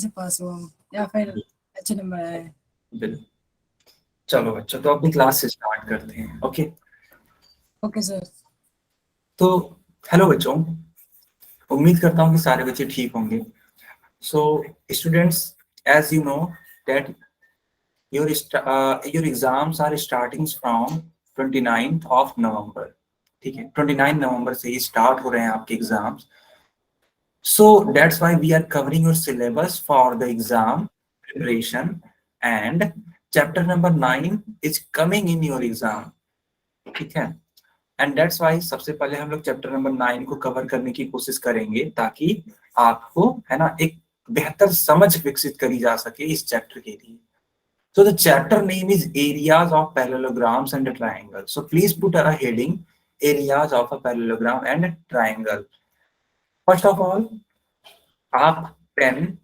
से पास हुआ हूँ या फिर अच्छे नंबर आए। बिल्कुल। चलो बच्चों, तो अपनी क्लास से स्टार्ट करते हैं। Okay, okay sir. तो हेलो बच्चों, उम्मीद करता हूँ कि सारे बच्चे ठीक होंगे। So students, as you know that your exams are starting from 29th of November। ठीक है, 29 नवंबर से ही स्टार्ट हो रहे हैं आपके exams. So that's why we are covering your syllabus for the exam preparation, and chapter number 9 is coming in your exam। ठीक है, and that's why सबसे पहले हम लोग चैप्टर नंबर 9 को कवर करने की कोशिश करेंगे, ताकि आपको है ना एक बेहतर समझ विकसित करी जा सके इस चैप्टर के लिए। So the chapter name is areas of parallelograms and a triangle. So please put a heading, areas of a parallelogram and a triangle। First of all, आप पेन,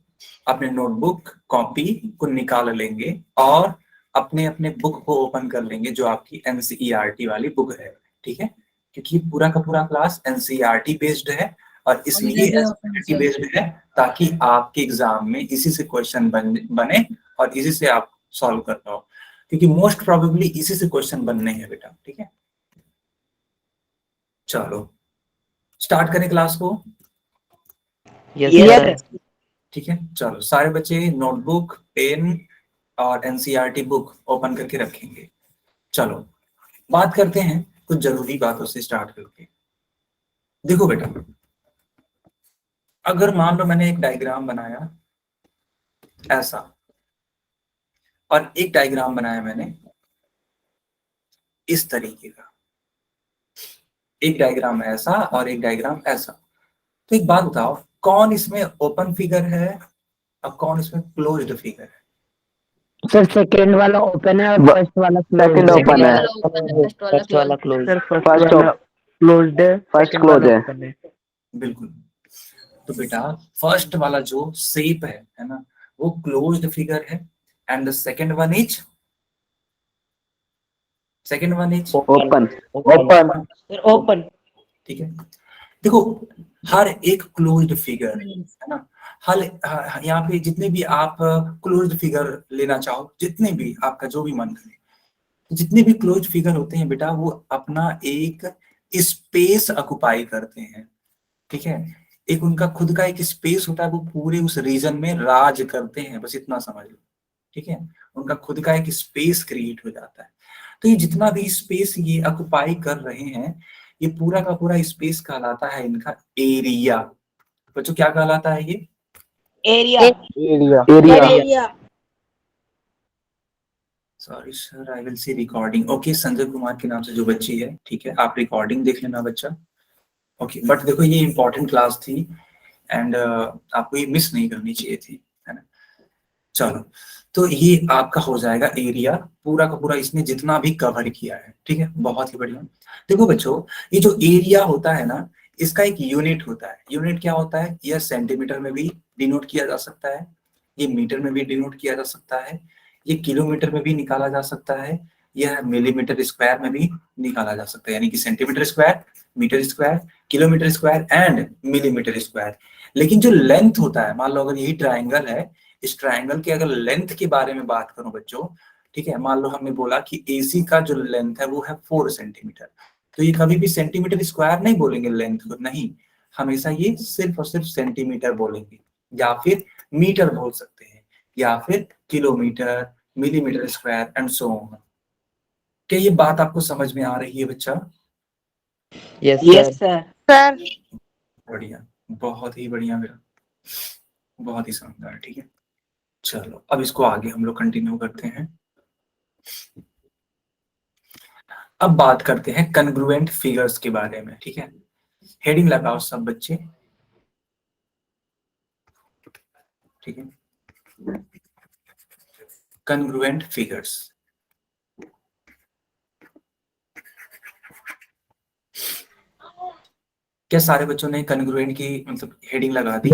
अपने नोटबुक, कॉपी को निकाल लेंगे और अपने अपने बुक को ओपन कर लेंगे जो आपकी एनसीईआरटी वाली बुक है। ठीक है, क्योंकि पूरा का पूरा क्लास एनसीईआरटी बेस्ड है और इसलिए already open NCERT sir. Based है ताकि आपके एग्जाम में इसी से क्वेश्चन बने और इसी से आप सॉल्व कर पाओ, क्योंकि मोस्ट प्रोबेबली इसी से क्वेश्चन बनने हैं बेटा। ठीक है, चलो स्टार्ट करें क्लास को। Yes sir. ठीक है, चलो सारे बच्चे नोटबुक, पेन और एनसीईआरटी बुक ओपन करके रखेंगे। चलो बात करते हैं कुछ जरूरी बातों से स्टार्ट करके। देखो बेटा, अगर मान लो मैंने एक डायग्राम बनाया ऐसा, और एक डायग्राम बनाया मैंने इस तरीके का, एक डायग्राम ऐसा और एक डायग्राम ऐसा, तो एक बात बताओ, कौन इसमें ओपन फिगर है और कौन इसमें क्लोज्ड फिगर है? सर सेकंड वाला ओपन है और फर्स्ट वाला सेकंड ओपन है, फर्स्ट वाला क्लोज। सर फर्स्ट क्लोज्ड है, फर्स्ट क्लोज है। बिल्कुल। तो बेटा फर्स्ट वाला जो शेप है ना, वो क्लोज्ड फिगर है, and the second one is open open. Open. ठीक है, देखो हर एक क्लोज्ड फिगर है ना, हर यहाँ पे जितने भी आप क्लोज्ड फिगर लेना चाहो, जितने भी आपका जो भी मन करे, जितने भी क्लोज्ड फिगर होते हैं बेटा, वो अपना एक स्पेस ऑक्युपाई करते हैं। ठीक है, एक उनका खुद का एक स्पेस होता है, वो पूरे उस रीजन में राज करते हैं, बस इतना समझ लो। ठीक है, उनका खुद का एक स्पेस क्रिएट हो जाता है। तो ये जितना भी स्पेस ये ऑक्युपाई कर रहे हैं, ये पूरा का पूरा स्पेस कहलाता है इनका एरिया। बच्चों क्या कहलाता है ये? Area. Sorry sir, I will see recording. Okay, Sanjay Kumar के नाम से जो बच्ची है, ठीक है, आप रिकॉर्डिंग देख लेना बच्चा। ओके, बट देखो ये इंपॉर्टेंट क्लास थी एंड आपको ये मिस नहीं करनी चाहिए थी, है ना। चलो, तो ये आपका हो जाएगा एरिया, पूरा का पूरा इसने जितना भी कवर किया है। ठीक है, बहुत ही बढ़िया। देखो बच्चों, ये जो एरिया होता है ना, इसका एक यूनिट होता है। यूनिट क्या होता है? यह सेंटीमीटर में भी डिनोट किया जा सकता है, ये मीटर में भी डिनोट किया जा सकता है, ये किलोमीटर में भी निकाला जा सकता है, यह मिलीमीटर स्क्वायर में भी निकाला जा सकता है, यानी कि centimetre square, metre square, kilometre square and millimetre square. लेकिन जो लेंथ होता है, मान लो अगर यही ट्राइंगल है, इस ट्राइंगल के अगर लेंथ के बारे में बात करूं बच्चों, ठीक है, मान लो हमने बोला कि एसी का जो लेंथ है वो है 4 सेंटीमीटर, तो ये कभी भी सेंटीमीटर स्क्वायर नहीं बोलेंगे लेंथ को, नहीं, हमेशा ये सिर्फ और सिर्फ सेंटीमीटर बोलेंगे, या फिर मीटर बोल सकते हैं, या फिर kilometre, millimetre square and so on. क्या ये बात आपको समझ में आ रही है बच्चा? Yes sir. बढ़िया, बहुत ही बढ़िया मेरा, बहुत ही शानदार। ठीक है, चलो अब इसको आगे हम लोग कंटिन्यू करते हैं। अब बात करते हैं कन्ग्रुएंट फिगर्स के बारे में। ठीक है, हेडिंग लगाओ सब बच्चे। ठीक है, कन्ग्रुएंट फिगर्स। क्या सारे बच्चों ने कन्ग्रुएंट की मतलब हेडिंग लगा दी?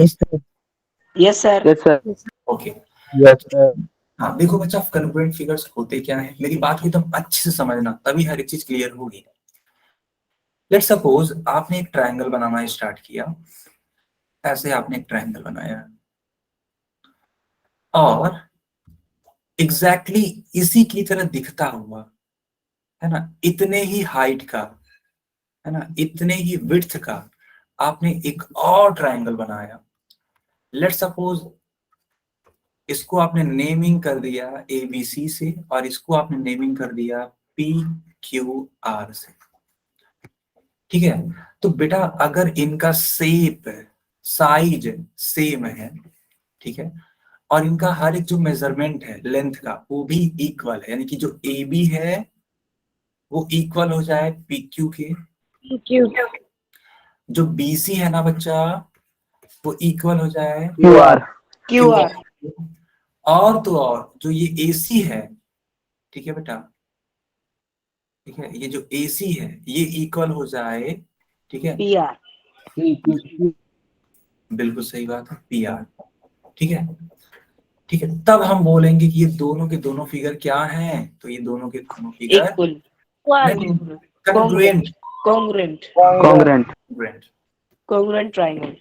Yes sir. ओके, हाँ देखो बच्चा, कन्ग्रुएंट फिगर्स होते क्या है, मेरी बात को एकदम अच्छे से समझना, तभी हर एक चीज क्लियर होगी। लेट्स सपोज आपने एक ट्रायंगल बनाना स्टार्ट किया, ऐसे आपने एक ट्रायंगल बनाया, और एग्जैक्टली इसी की तरह दिखता हुआ, है ना, इतने ही हाइट का, है ना, इतने ही विड्थ का आपने एक और ट्रायंगल बनाया। लेट्स सपोज इसको आपने नेमिंग कर दिया ABC से और इसको आपने नेमिंग कर दिया PQR से, ठीक है। तो बेटा अगर इनका शेप साइज सेम है, ठीक है, और इनका हर एक जो मेजरमेंट है लेंथ का वो भी इक्वल है, यानी कि जो AB है वो इक्वल हो जाए PQ के, जो BC है ना बच्चा वो इक्वल हो जाए QR और तो और जो ये AC है, ठीक है बेटा, ठीक है, ये जो AC है ये इक्वल हो जाए, ठीक है, PR बिल्कुल सही बात है, PR, ठीक है, ठीक है। तब हम बोलेंगे कि ये दोनों के दोनों फिगर क्या हैं, तो ये दोनों के दोनों figure equal congruent, congruent triangle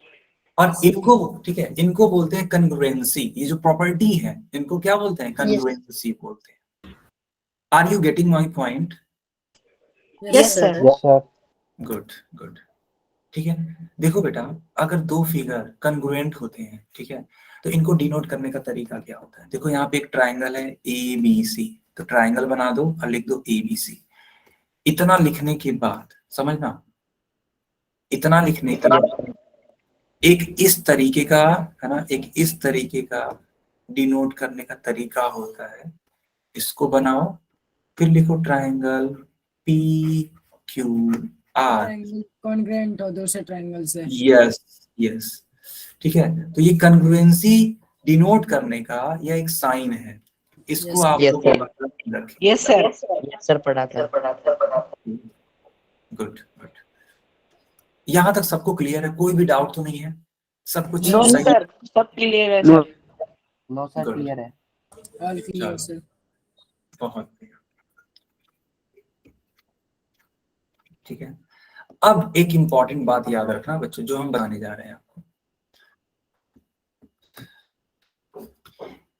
और इनको, ठीक है, इनको बोलते हैं कन्ग्रुएंसी। ये जो प्रॉपर्टी है इनको क्या बोलते हैं, कन्ग्रुएंसी बोलते हैं। Are you getting my point? yes sir good good, ठीक है। देखो बेटा अगर दो फिगर कन्ग्रुएंट होते हैं, ठीक है, तो इनको डिनोट करने का तरीका क्या होता है। देखो यहाँ पे एक ट्राइंगल है ABC, तो ट्राइंगल बना दो और लिख दो ABC। इतना लिखने के बाद समझना, इतना लिखने के बाद एक इस तरीके का, है ना, एक इस तरीके का डिनोट करने का तरीका होता है। इसको बनाओ, फिर लिखो ट्राइंगल PQR। ट्रायंगल कॉन्ग्रुएंट हो दूसरे ट्रायंगल से। यस यस, ठीक है। तो ये कन्ग्रुएंसी डिनोट करने का यह एक साइन है, इसको Yes, आप yes, लोग sir. रखें। yes sir पढ़ा था गुड गुड, यहाँ तक सबको क्लियर है, कोई भी डाउट तो नहीं है, सब कुछ no सही sir सब क्लियर है sir no sir Good. Clear है। ऑल क्लियर चलो। सर। बहुत बढ़िया, ठीक है। अब एक इंपॉर्टेंट बात याद रखना बच्चों, जो हम बताने जा रहे हैं आपको।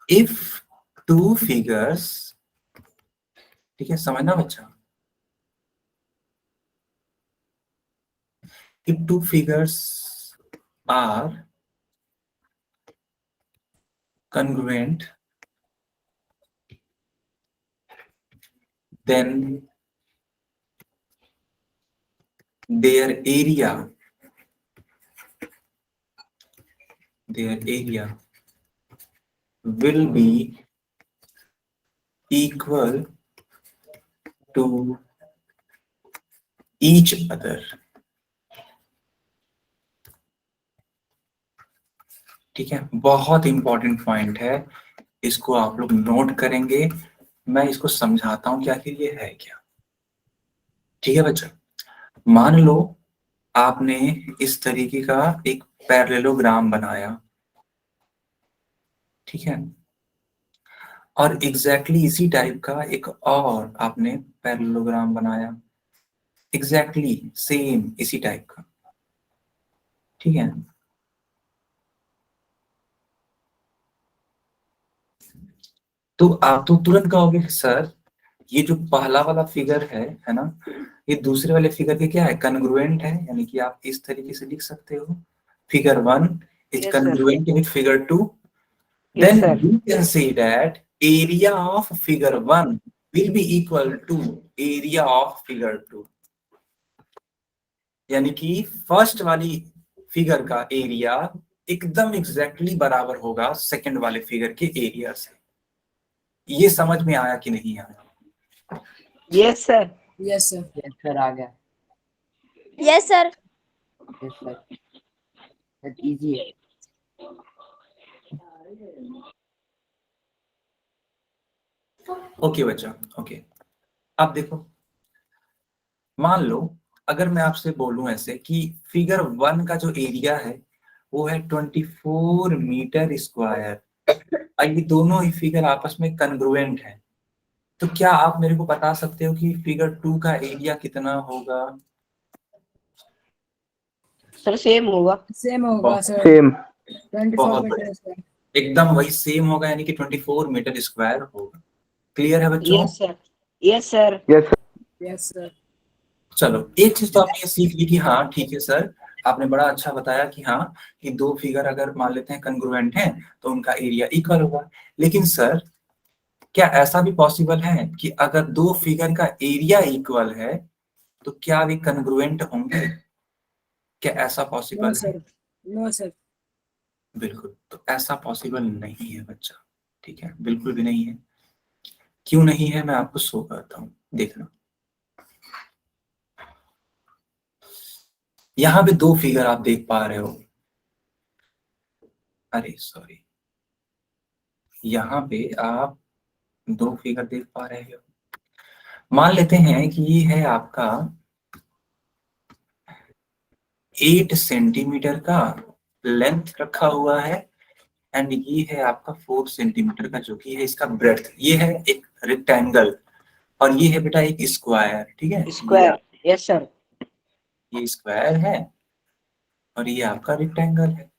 इफ टू फिगर्स, ठीक है, समझना बच्चा, if two figures are congruent, then their area will be equal to each other, ठीक है। बहुत इंपॉर्टेंट पॉइंट है, इसको आप लोग नोट करेंगे। मैं इसको समझाता हूं कि आखिर ये है क्या, ठीक है बच्चा। मान लो आपने इस तरीके का एक पैरेललोग्राम बनाया, ठीक है, और एग्जैक्टली इसी टाइप का एक और आपने पैरेललोग्राम बनाया, एग्जैक्टली सेम इसी टाइप का, ठीक है। तो आप तो तुरंत कहोगे सर ये जो पहला वाला फिगर है ना, ये दूसरे वाले फिगर के क्या है, कन्ग्रुएंट है, यानी कि आप इस तरीके से लिख सकते हो, figure 1 is Yes, sir. congruent with figure 2, Yes, then sir. you can say that area of figure 1 will be equal to area of figure 2, यानी कि फर्स्ट वाली फिगर का एरिया एकदम एग्जैक्टली बराबर होगा सेकंड वाले फिगर के एरिया से। ये समझ में आया कि नहीं आया? yes sir yes sir. Yes sir आ गया। Yes sir. Yes sir easy है। ओके बच्चा, ओके। अब देखो, मान लो अगर मैं आपसे बोलूं ऐसे कि फिगर 1 का जो एरिया है वो है 24 मीटर स्क्वायर, और ये दोनों ही फिगर आपस में कन्ग्रुएंट है, तो क्या आप मेरे को बता सकते हो कि फिगर 2 का एरिया कितना होगा? सर सेम होगा सेम होगा सर। सेम 24 बहुत मीटर स्क्वायर। एकदम वही सेम होगा, यानी कि 24 मीटर स्क्वायर होगा। क्लियर है बच्चों? Yes, sir. Yes, sir. Yes sir. चलो, एक चीज तो आपने ये सीख ली कि हाँ ठीक है सर, आपने बड़ा अच्छा बताया कि हाँ कि दो फिगर अगर मान लेते हैं कंग्रुएंट हैं तो उनका एरिया इक्वल होगा। लेकिन सर क्या ऐसा भी पॉसिबल है कि अगर दो फिगर का एरिया इक्वल है तो क्या वे कंग्रुएंट होंगे? क्या ऐसा नो पॉसिबल है? Sir, no sir. बिल्कुल, तो ऐसा पॉसिबल नहीं है बच्चा, ठीक है, बिल्कुल भी नहीं है। क्यों नहीं है मैं आपको शो करता हूँ, देखना। यहाँ पे दो फिगर आप देख पा रहे हो, अरे सॉरी, यहाँ पे आप दो फिगर देख पा रहे हो। मान लेते हैं कि ये है आपका 8 सेंटीमीटर का लेंथ रखा हुआ है, एंड ये है आपका 4 सेंटीमीटर का जो कि है इसका ब्रेड्थ। ये है एक रेक्टेंगल और ये है बेटा एक स्क्वायर, ठीक है। Square. Yes, sir. ये स्क्वायर है और ये आपका रेक्टेंगल है।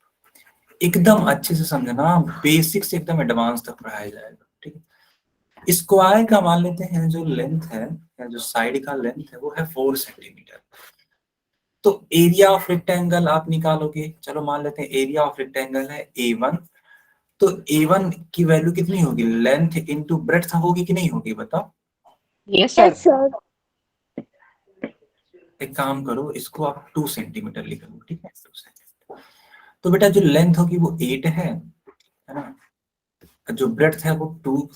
एकदम अच्छे से समझना, बेसिक से एकदम एडवांस तक पढ़ाया जाएगा, ठीक है। स्क्वायर का मान लेते हैं जो लेंथ है या जो साइड का लेंथ है वो है 4 सेंटीमीटर। तो एरिया ऑफ रेक्टेंगल आप निकालोगे, चलो मान लेते हैं एरिया ऑफ रेक्टेंगल है A1, तो A1 की वैल्यू कितनी होगी? लेंथ इनटू ब्रेड्थ होगी कि नहीं होगी, बताओ। Yes, sir. एक काम करो, इसको आप 2 सेंटीमीटर लिख लो, ठीक है, 2 सेंटीमीटर। तो बेटा जो लेंथ होगी वो 8 है ना, जो ब्रेड्थ है वो 2,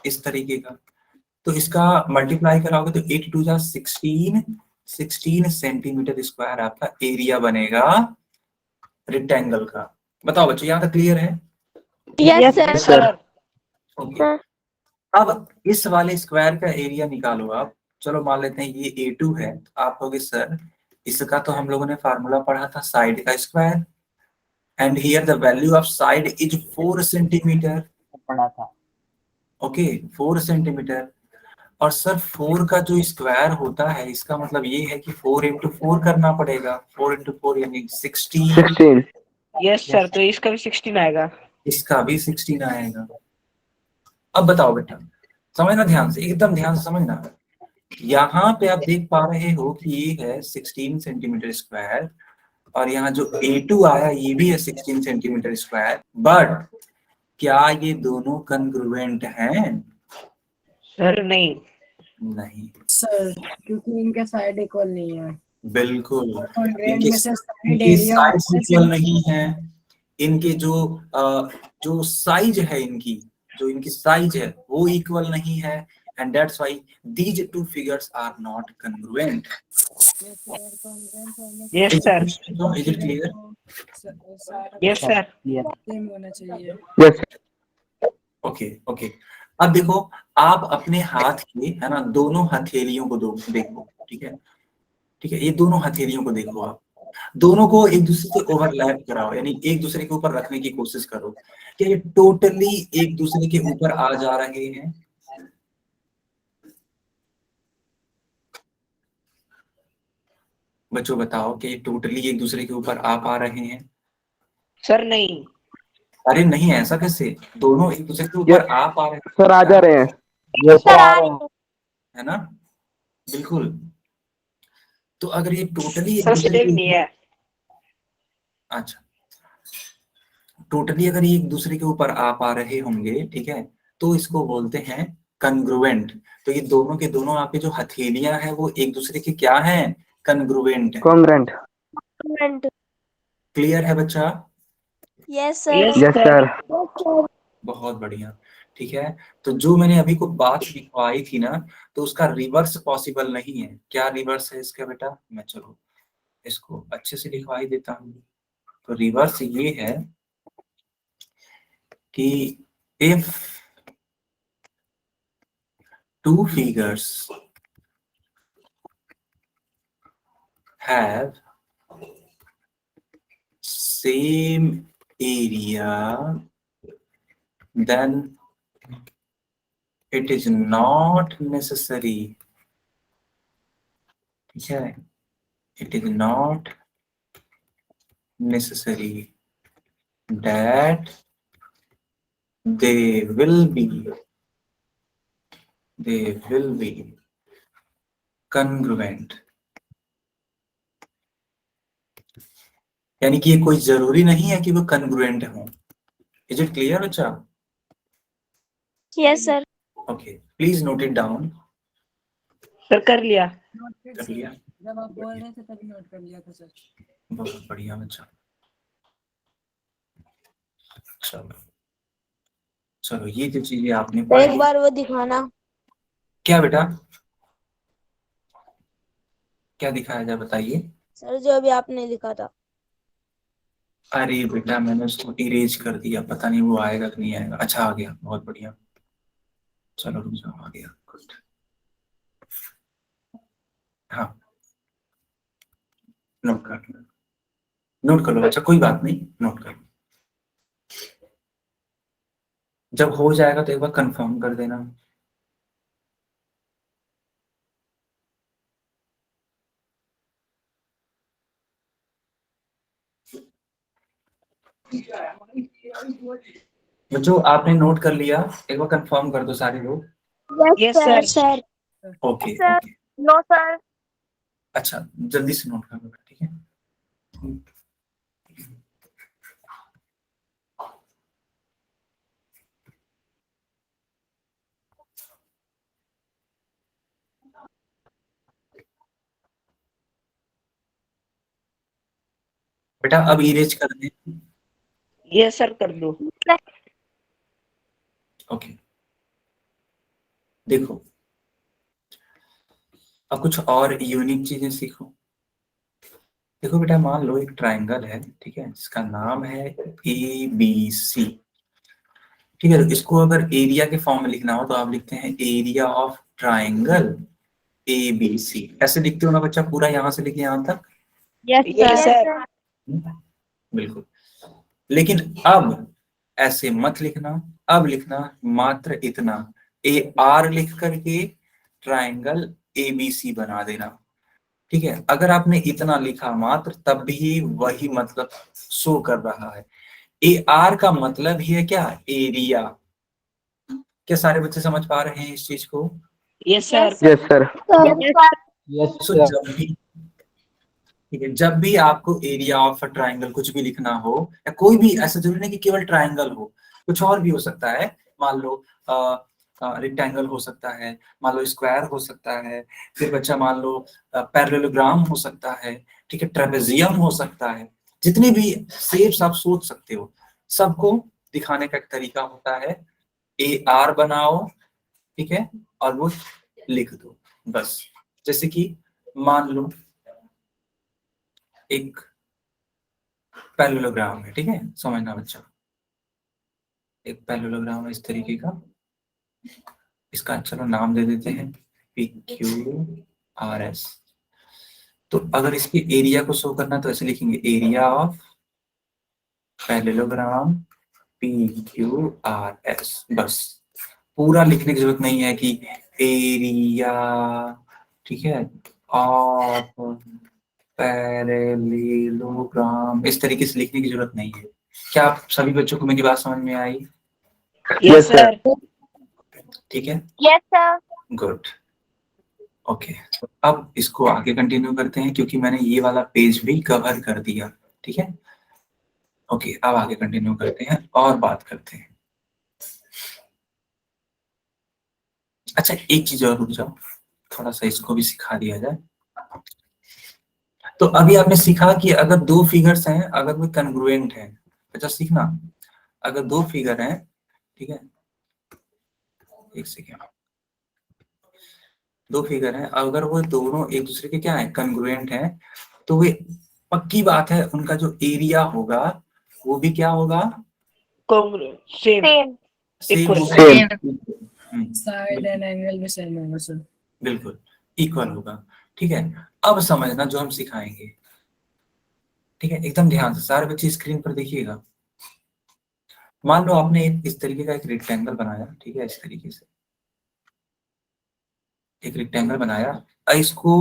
इस तरीके का। तो इसका मल्टीप्लाई कराओगे तो 8 2 जा 16, 16 सेंटीमीटर स्क्वायर आपका एरिया बनेगा रेक्टेंगल का। बताओ बच्चों, यहाँ तक क्लियर है? Yes, Yes, sir. sir. Okay, अब इस वाले स्क्वायर का एरिया निकालो आप। चलो मान लेते हैं ये A2 है, तो आप कहोगे सर इसका तो हम लोगों ने फार्मूला पढ़ा था साइड का square, and here the value of side is 4 centimetre. पढ़ा था। Okay, 4 centimetre. और सर 4 का जो स्क्वायर होता है इसका मतलब ये है कि 4 इंटू 4 करना पड़ेगा, 4 इंटू 4 यानी 16। Yes, sir. तो इसका भी 16 आएगा। इसका भी 16 आएगा। अब बताओ बेटा, समझना ध्यान से, एकदम ध्यान से समझना। यहाँ पे आप देख पा रहे हो कि ये है 16 सेंटीमीटर स्क्वायर, और यहाँ जो A2 आया ये भी है 16 सेंटीमीटर स्क्वायर, बट क्या ये दोनों कन्ग्रुएंट हैं? सर नहीं। नहीं, सर क्योंकि इनके साइड इक्वल नहीं है। बिल्कुल। कॉन्ग्रेंट इनके में से साइड इनके एरिया साइज इक्वल नहीं है। इनके जो साइज है, इनकी जो इनकी साइज है वो इक्वल नहीं है, and that's why these two figures are not congruent. Yes, sir. Is it clear? Yes, sir. Same होना चाहिए। Okay okay. अब देखो, आप अपने हाथ के है ना दोनों हथेलियों को देखो, ठीक है, ठीक है, ये दोनों हथेलियों को देखो आप, दोनों को एक दूसरे से ओवरलैप कराओ, यानी एक दूसरे के ऊपर रखने की कोशिश करो। क्या ये टोटली एक दूसरे के ऊपर आ जा रहे हैं? बच्चों बताओ कि ये टोटली एक दूसरे के ऊपर आ पा रहे हैं? सर नहीं। अरे नहीं, ऐसा कैसे, दोनों एक दूसरे के ऊपर आ पा रहे हैं सर आ जा रहे हैं। Sir, आ रही हूँ। है ना, बिल्कुल। तो अगर ये टोटली एक सर दूसरे सेम के नहीं है। अच्छा, टोटली अगर ये एक दूसरे के ऊपर आ पा रहे होंगे, ठीक है, तो इसको बोलते हैं कन्ग्रुएंट। तो ये दोनों के दोनों आपके जो हथेलियां हैं वो एक दूसरे के क्या हैं? कन्ग्रुएंट है। कॉन्ग्रेंट। क्लियर है बच्चा? Yes, sir. Yes, yes sir. Sir. बहुत बढ़िया, ठीक है। तो जो मैंने अभी को बात लिखवाई थी ना, तो उसका रिवर्स पॉसिबल नहीं है। क्या रिवर्स है इसका बेटा? मैं चलो इसको अच्छे से लिखवाई देता हूँ। तो रिवर्स ये है कि if two figures have same area, then it is not necessary, ठीक है, it is not necessary that they will be congruent, यानी कि ये कोई जरूरी नहीं है कि वो congruent हो। इज इट क्लियर बच्चा? Yes, sir. Okay, please note it down. Sir कर लिया। नोट कर कर सर। लिया? जब आप बोल रहे थे तभी नोट कर लिया था सर। बहुत बढ़िया बच्चा। चलो चलो, ये जो चीजें आपने एक पढ़ी, बार वो दिखाना। क्या बेटा क्या दिखाया जाए बताइए। सर जो अभी आपने लिखा था। अरे बेटा मैंने उसको इरेज कर दिया, पता नहीं वो आएगा कि नहीं आएगा। अच्छा आ गया, बहुत बढ़िया। चलो रुक जाओ, आ गया, गुड। हाँ नोट कर लो, नोट कर लो बच्चा, कोई बात नहीं, नोट कर लो। जब हो जाएगा तो एक बार कंफर्म कर देना। बच्चों आपने नोट कर लिया, एक बार कंफर्म कर दो सारे लोग। Yes, sir. Sir. Okay Sir. Okay, no sir. अच्छा जल्दी से नोट कर लो, ठीक है। बेटा अब इरेज कर दें। यस सर कर दो। ओके देखो, अब कुछ और यूनिक चीजें सीखो। देखो बेटा, मान लो एक ट्रायंगल है, ठीक है, जिसका नाम है ABC, ठीक है। तो इसको अगर एरिया के फॉर्म में लिखना हो तो आप लिखते हैं एरिया ऑफ ट्रायंगल ABC, ऐसे लिखते हो ना बच्चा, पूरा यहाँ से लेके यहाँ तक। Yes sir. बिल्कुल, लेकिन अब ऐसे मत लिखना, अब लिखना मात्र इतना, AR लिख करके ट्रायंगल ABC बना देना, ठीक है। अगर आपने इतना लिखा मात्र, तब भी वही मतलब शो कर रहा है। AR का मतलब ही है क्या? एरिया। क्या सारे बच्चे समझ पा रहे हैं इस चीज को? Yes sir. Yes sir. Yes so जब भी, ठीक है, जब भी आपको एरिया ऑफ ट्रायंगल कुछ भी लिखना हो, या कोई भी, ऐसा जरूरी नहीं कि केवल ट्रायंगल हो, कुछ और भी हो सकता है। मान लो रेक्टेंगल हो सकता है, मान लो स्क्वायर हो सकता है, फिर बच्चा मान लो पैरेललोग्राम हो सकता है, ठीक है, ट्रेपेजियम हो सकता है। जितने भी शेप्स आप सोच सकते हो, सबको दिखाने का एक तरीका होता है, AR बनाओ, ठीक है, और वो लिख दो बस। जैसे कि मान लो एक पैरेललोग्राम है, ठीक है, समझना बच्चा, एक पैरेललोग्राम है इस तरीके का, इसका चलो नाम दे देते हैं PQRS। तो अगर इसके एरिया को शो करना तो ऐसे लिखेंगे, एरिया ऑफ पैरेललोग्राम PQRS, बस। पूरा लिखने की जरूरत नहीं है कि एरिया, ठीक है, ऑफ पैरेललोग्राम, इस तरीके से लिखने की जरूरत नहीं है। क्या आप सभी बच्चों को मेरी बात समझ में आई? Yes sir. ठीक है, यस सर। Good, okay. अब इसको आगे कंटिन्यू करते हैं, क्योंकि मैंने ये वाला पेज भी कवर कर दिया, ठीक है। ओके, अब आगे कंटिन्यू करते हैं और बात करते हैं। अच्छा एक चीज और, रुक जाओ, थोड़ा सा इसको भी सिखा दिया जाए। तो अभी आपने सीखा कि अगर दो फिगर्स हैं, अगर वो कन्ग्रुएंट है, अच्छा सीखना, अगर दो फिगर हैं, ठीक है, एक सेकेंड, दो फिगर हैं, अगर वो दोनों एक दूसरे के क्या है, कन्ग्रुएंट हैं, तो वे, पक्की बात है, उनका जो एरिया होगा वो भी क्या होगा, सेम। Same Equal. होगा। साइड एंड एंगल भी सेम होगा सर। बिल्कुल इक्वल होगा, ठीक है। अब समझना जो हम सिखाएंगे, ठीक है, एकदम ध्यान से सारे बच्चे स्क्रीन पर देखिएगा। मान लो आपने इस तरीके का एक रेक्टेंगल बनाया, ठीक है, इस तरीके से एक रेक्टेंगल बनाया, इसको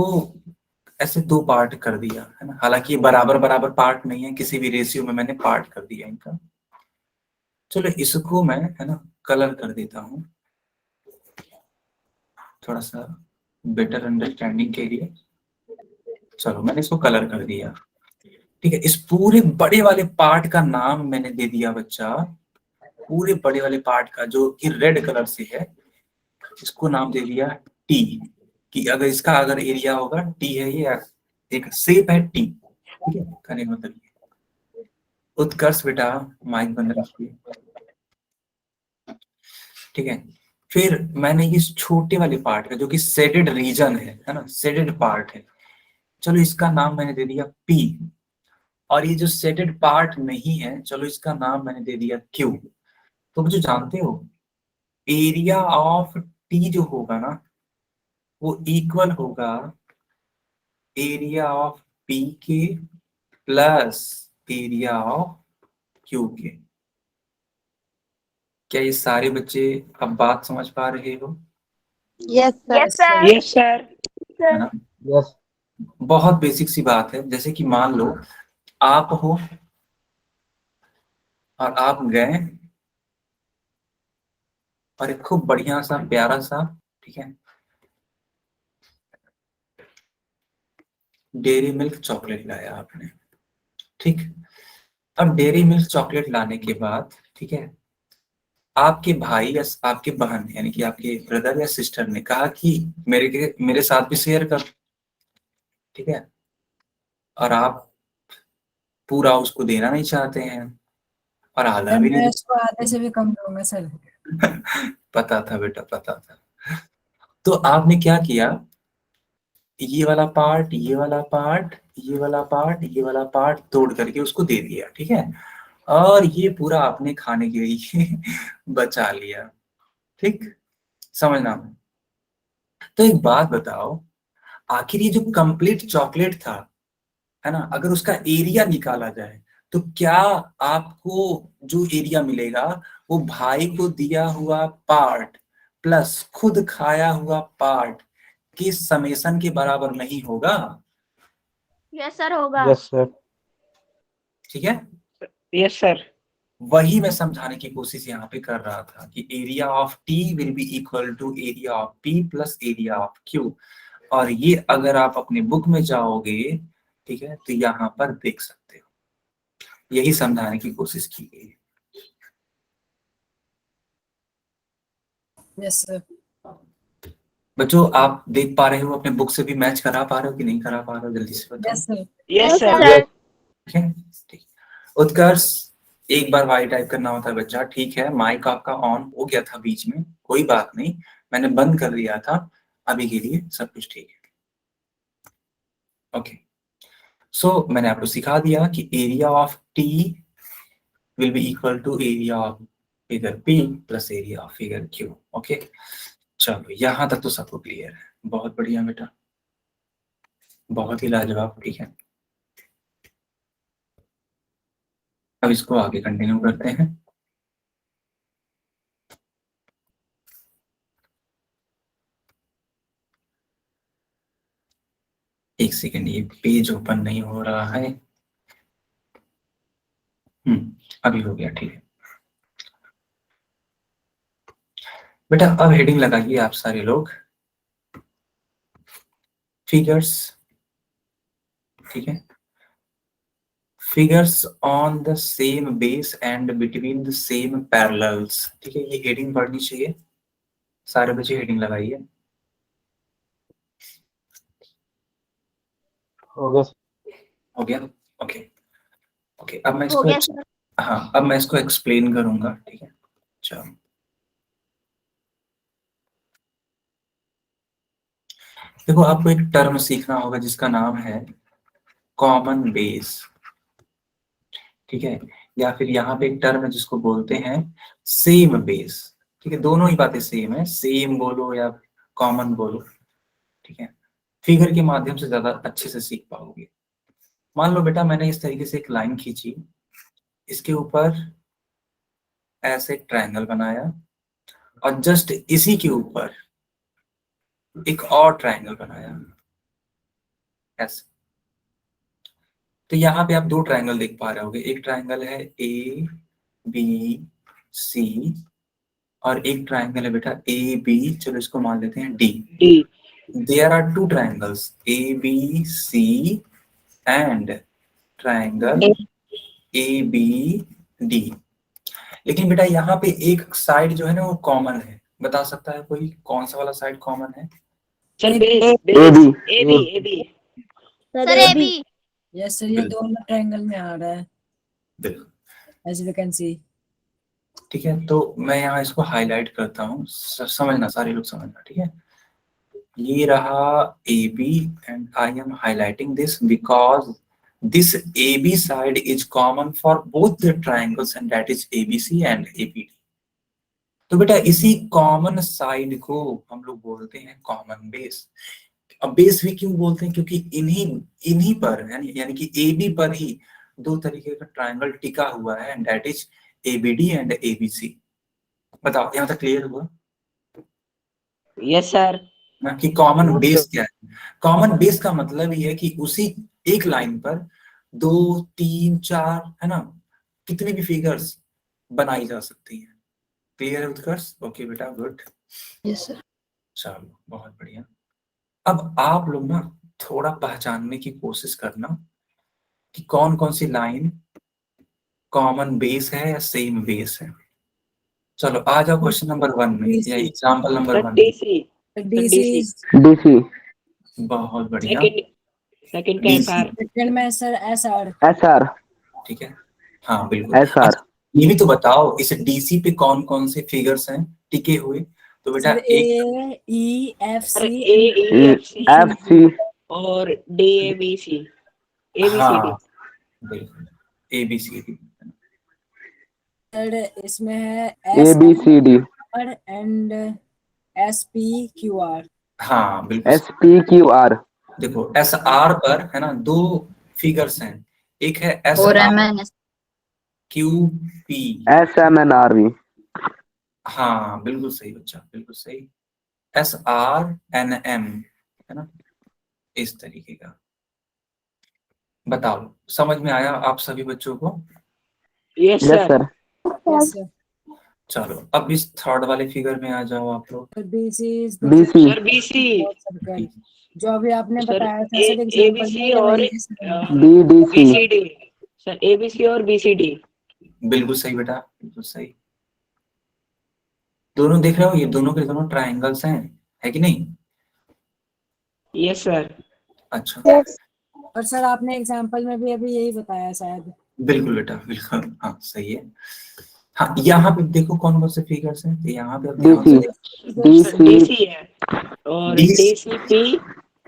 ऐसे दो पार्ट कर दिया, है ना। हालांकि ये बराबर बराबर पार्ट नहीं है, किसी भी रेशियो में मैंने पार्ट कर दिया इनका, चलो इसको मैं है ना कलर कर देता हूँ थोड़ा सा बेटर अंडरस्टैंडिंग के लिए। चलो मैंने इसको कलर कर दिया, ठीक है। इस पूरे बड़े वाले पार्ट का नाम मैंने दे दिया बच्चा, पूरे बड़े वाले पार्ट का जो कि रेड कलर से है, इसको नाम दे दिया टी। कि अगर इसका अगर एरिया होगा टी है, ये एक शेप है टी, ठीक है। कहने का मतलब ये। उत्कर्ष बेटा माइक बंद रखिए, ठीक है। फिर मैंने इस छोटे वाले पार्ट का जो कि शेडेड रीजन है ना, शेडेड पार्ट है, चलो इसका नाम मैंने दे दिया पी। और ये जो शेडेड पार्ट नहीं है, चलो इसका नाम मैंने दे दिया क्यू। तो मुझे जानते हो एरिया ऑफ टी जो होगा ना वो इक्वल होगा एरिया ऑफ पी के प्लस एरिया ऑफ क्यू के। क्या ये सारे बच्चे अब बात समझ पा रहे हो? Yes sir. Yes, sir. है ना? Yes. बहुत बेसिक सी बात है। जैसे कि मान लो आप हो और आप गए और एक खूब बढ़िया सा प्यारा सा, ठीक है, डेयरी मिल्क चॉकलेट लाया आपने, ठीक। अब डेयरी मिल्क चॉकलेट लाने के बाद, ठीक है, आपके भाई या आपके बहन यानी कि आपके ब्रदर या सिस्टर ने कहा कि मेरे साथ भी शेयर कर, ठीक है। और आप पूरा उसको देना नहीं चाहते हैं और आधा भी मैं नहीं इसको आधे से भी कम दूंगा सर। पता था बेटा, पता था। तो आपने क्या किया, ये वाला पार्ट, ये वाला पार्ट, ये वाला पार्ट, ये वाला पार्ट तोड़ करके उसको दे दिया, ठीक है। और ये पूरा आपने खाने के लिए बचा लिया, ठीक। समझना। तो एक बात बताओ, आखिर ये जो कंप्लीट चॉकलेट था, है ना, अगर उसका एरिया निकाला जाए तो क्या आपको जो एरिया मिलेगा वो भाई को दिया हुआ पार्ट प्लस खुद खाया हुआ पार्ट के समेशन के बराबर नहीं होगा? यस सर होगा। Yes, sir. ठीक है। Yes, sir. वही मैं समझाने की कोशिश यहाँ पे कर रहा था कि area of T will be equal to area of P plus area of Q. और ये अगर आप अपने बुक में जाओगे, ठीक है, तो यहाँ पर देख सकते हो, यही समझाने की कोशिश की गई है। Yes sir. बच्चों आप देख पा रहे हो, अपने बुक से भी मैच करा पा रहे हो कि नहीं करा पा रहे हो, जल्दी से बताओ। Yes sir. Yes, sir. Yes. ठीक है, ठीक। उत्कर्ष एक बार वाई टाइप करना होता है बच्चा, ठीक है। माइक आपका ऑन हो गया था बीच में, कोई बात नहीं, मैंने बंद कर दिया था, अभी के लिए सब कुछ ठीक है। ओके, सो मैंने आपको सिखा दिया कि area of T will be equal to area of figure P plus area of figure Q. Okay, चलो यहाँ तक तो सबको क्लियर है, बहुत बढ़िया बेटा, बहुत ही लाजवाब, ठीक है। अब इसको आगे कंटिन्यू करते हैं। एक सेकेंड, ये पेज ओपन नहीं हो रहा है। अभी हो गया, ठीक है बेटा। अब हेडिंग लगाइए आप सारे लोग, फिगर्स, ठीक है, figures on the same base and between the same parallels, ठीक है। ये हेडिंग पढ़नी चाहिए, सारे बच्चे हेडिंग लगाइए। हो गया sir. हो गया, ओके ओके। अब मैं हो गया इसको, सर। हाँ अब मैं इसको एक्सप्लेन करूंगा, ठीक है। चलो देखो, आपको एक टर्म सीखना होगा जिसका नाम है कॉमन बेस, ठीक है। या फिर यहाँ पे एक टर्म है जिसको बोलते हैं सेम बेस, ठीक है। दोनों ही बातें सेम है, सेम बोलो या कॉमन बोलो, ठीक है। फिगर के माध्यम से ज्यादा अच्छे से सीख पाओगे। मान लो बेटा मैंने इस तरीके से एक लाइन खींची, इसके ऊपर ऐसे एक ट्रायंगल बनाया और जस्ट इसी के ऊपर एक और ट्रायंगल बनाया ऐसे। तो यहाँ पे आप दो ट्रायंगल देख पा रहे होगे, एक ट्रायंगल है ए बी सी, और एक ट्राइंगल है बेटा ए बी, चलो इसको मान लेते हैं D. D. There are two triangles A B C and triangle A B D. लेकिन बेटा यहाँ पे एक साइड जो है ना वो कॉमन है, बता सकता है कोई कौन सा वाला साइड कॉमन है? Sir, A- base. AB. AB. Sir A B. Yes sir, ये दोनों ट्रायंगल में आ रहा है, बिल्कुल, एज वी कैन सी। ठीक है। तो मैं यहाँ इसको हाईलाइट करता हूँ, समझना, सारे लोग समझना, ठीक है। ये रहा A B and I am highlighting this because this A B side is common for both the triangles and that is A B C and A B D. तो बेटा इसी कॉमन साइड को हम लोग बोलते हैं कॉमन बेस। अब base भी क्यों बोलते हैं? क्योंकि इन्हीं पर यानी कि ए बी पर ही दो तरीके का ट्राइंगल टिका हुआ है and that is ABD and ABC. बताओ, यहाँ तक क्लियर हुआ Yes, sir. ना कि कॉमन बेस क्या है? कॉमन बेस का मतलब ये है कि उसी एक लाइन पर 2 3 4 है ना, कितनी भी फिगर्स बनाई जा सकती है। क्लियर है उत्कर्ष? ओके बेटा, गुड। Yes sir. चलो बहुत बढ़िया। अब आप लोग ना थोड़ा पहचानने की कोशिश करना कि कौन कौन सी लाइन कॉमन बेस है या सेम बेस है। चलो आ जाओ क्वेश्चन नंबर 1 में या एग्जांपल नंबर Sir, 1 में। DC. DC DC. बहुत बढ़िया, Second का DC, SR. सेकंड में सर एसआर। SR. ठीक है, हाँ बिल्कुल। SR. अच्छा, ये भी तो बताओ इस डीसी पे कौन कौन से फिगर्स हैं टिके हुए? तो बेटा सर ए ई एफ Sir, सी AEFC FC. और DABC. ABCD. हाँ बिल्कुल, ABCD। सर इसमें है S ABCD. R and S P Q R. हाँ बिल्कुल। SPQR. देखो एस आर पर है ना दो फिगर्स हैं, एक है एस और R M N Q P. SMNRV. हाँ बिल्कुल सही बच्चा, बिल्कुल सही। SRNM है ना, इस तरीके का। बताओ समझ में आया आप सभी बच्चों को? Yes, Yes, sir. sir. Yes sir. चलो अब इस थर्ड वाले फिगर में आ जाओ आप लोग। DC is BC. Sir, BC. Circle, जो अभी आपने Sir, बताया था सर एग्जांपल ABC में, ये और वही है sir. BDC. BCD. Sir, ABC और BCD. बिल्कुल सही बेटा, बिल्कुल सही। दोनों देख रहे हो, ये दोनों के दोनों ट्राइंगल्स हैं, है कि नहीं? Yes, sir. अच्छा, और सर आपने एग्जांपल में भी अभी यही बताया शायद। बिल्कुल बेटा, बिल्कुल, हाँ सही है। हाँ यहाँ पे देखो कौन कौन से फिगर्स हैं, तो यहाँ पे आप ध्यान से DC. Sir, DC. DC है और DC. DCP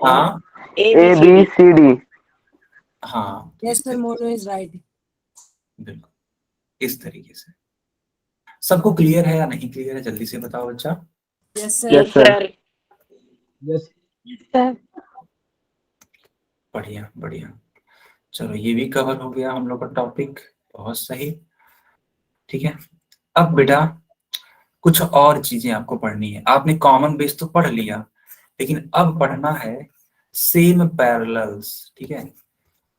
और हाँ ABCD. ABCD. हाँ yes sir, mono is right. बिल्कुल इस तरीके से। सबको क्लियर है या नहीं क्लियर है, जल्दी से बताओ बच्चा। Yes Yes, sir. sir. Yes. बढ़िया बढ़िया, चलो ये भी कवर हो गया हम लोग का टॉपिक, बहुत सही। ठीक है, अब बेटा कुछ और चीजें आपको पढ़नी है। आपने कॉमन बेस तो पढ़ लिया, लेकिन अब पढ़ना है सेम पैरेलल्स। ठीक है,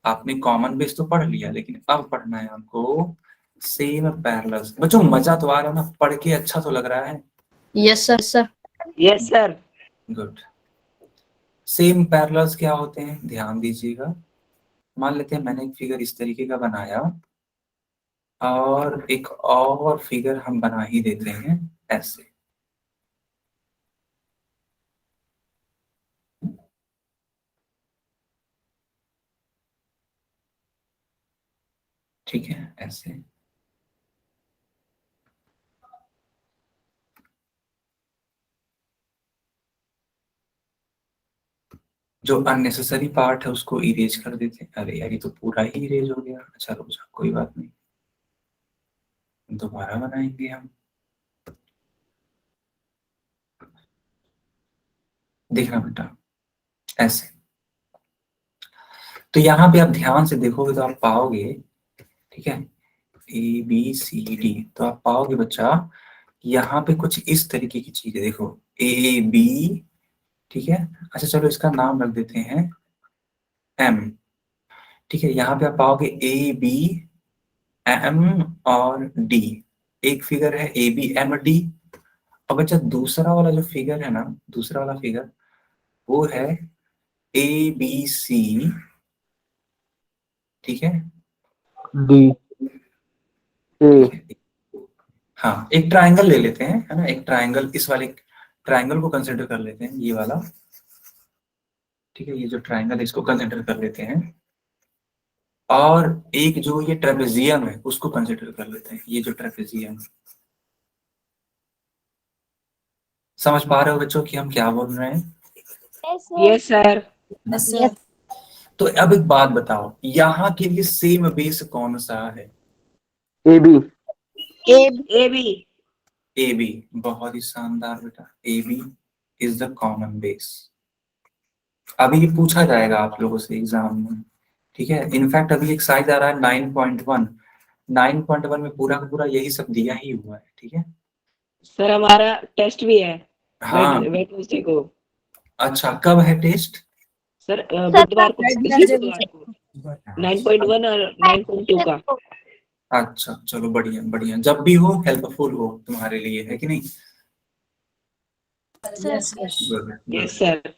आपने कॉमन बेस तो पढ़ लिया, लेकिन अब पढ़ना है आपको सेम पैरेलल्स। बच्चों मजा तो आ रहा है ना, पढ़ के अच्छा तो लग रहा है? Yes sir sir. Yes, sir. Good. Same parallels क्या होते हैं ध्यान दीजिएगा। मान लेते हैं मैंने एक फिगर इस तरीके का बनाया और एक और फिगर हम बना ही देते हैं ऐसे। ठीक है, ऐसे। जो अननेसेसरी पार्ट है उसको इरेज कर देते हैं। अरे यार ये तो पूरा ही इरेज हो गया। अच्छा रुक जाओ, कोई बात नहीं, दोबारा बनाएंगे हम। देखना बेटा ऐसे। तो यहाँ पे आप ध्यान से देखोगे तो आप पाओगे, ठीक है, ABCD, तो आप पाओगे बच्चा यहाँ पे कुछ इस तरीके की चीजें। देखो AB, ठीक है। अच्छा चलो इसका नाम रख देते हैं M। ठीक है, यहाँ पे आप पाओगे AB, M और D एक फिगर है ए बी एम डी। अब बच्चा दूसरा वाला जो फिगर है ना, दूसरा वाला फिगर वो है ए बी सी, ठीक है, D A ठीक है। हाँ, एक ट्रायंगल ले लेते हैं, है ना, एक ट्रायंगल, इस वाले ट्रायंगल को कंसिडर कर लेते हैं, ये वाला, ठीक है, ये जो ट्रायंगल है इसको कंसिडर कर लेते हैं। और एक जो ये ट्रेपेजियम है उसको कंसिडर कर लेते हैं, ये जो ट्रेपेजियम। समझ पा रहे हो बच्चों कि हम क्या बोल रहे हैं? Yes sir. Yes sir. तो अब एक बात बताओ, यहाँ के लिए सेम बेस कौन सा है? A B A B. A B, बहुत ही शानदार बेटा, A B is the common base. अभी ये पूछा जाएगा आप लोगों से एग्जाम में, ठीक है। इनफैक्ट अभी एक साइज आ रहा है 9.1, 9.1 में पूरा का पूरा यही सब दिया ही हुआ है, ठीक है। सर हमारा टेस्ट भी है हाँ, वेडनेसडे को। अच्छा, कब है टेस्ट? सर बुधवार को, शायद पिछले Thursday बुधवार को 9.1 और 9.2 का। अच्छा, चलो बढ़िया बढ़िया, जब भी हो हेल्पफुल हो तुम्हारे लिए, है कि नहीं? Yes sir. Yes sir.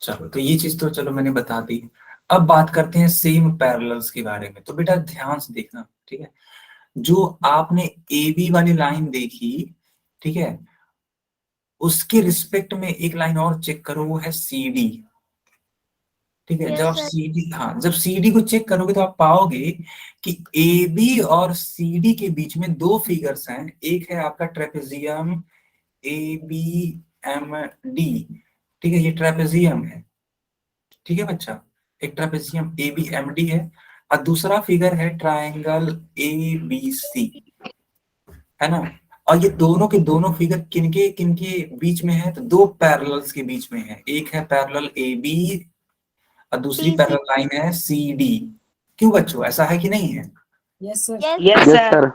चलो, तो ये चीज तो चलो मैंने बता दी। अब बात करते हैं सेम पैरेलल्स के बारे में। तो बेटा ध्यान से देखना, ठीक है, जो आपने ए बी वाली लाइन देखी, ठीक है, उसके रिस्पेक्ट में एक लाइन और चेक करो, वो है सी डी, ठीक है। जब आप सी डी, हाँ, जब सी डी को चेक करोगे तो आप पाओगे कि ए बी और सी डी के बीच में दो फिगर्स हैं। एक है आपका trapezium A B M D, ठीक है, ये ट्रेपेजियम है, ठीक है बच्चा, एक trapezium A B M D है। और दूसरा फिगर है ट्रायंगल ए बी सी, है ना। और ये दोनों के दोनों फिगर किनके किनके बीच में है? तो दो पैरेलल्स के बीच में है। एक है पैरेलल ए बी और दूसरी पैरेलल लाइन है सी डी। क्यों बच्चों, ऐसा है कि नहीं है? Yes sir. Yes Yes sir. sir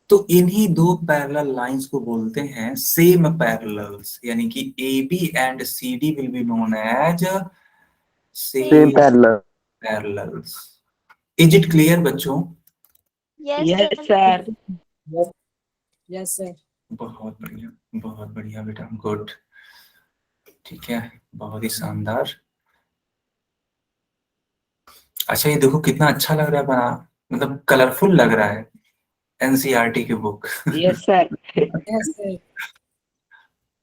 तो इन्हीं दो पैरेलल लाइंस को बोलते हैं सेम पैरेलल्स, यानी कि A B and C D will be known as same same parallel parallels. Is it clear बच्चों? Yes sir. Yes sir. बहुत बढ़िया बेटा, गुड, ठीक है, बहुत ही शानदार। अच्छा, ये देखो कितना अच्छा लग रहा है बना, मतलब कलरफुल लग रहा है, एनसीईआरटी की book. Yes sir. Yes sir.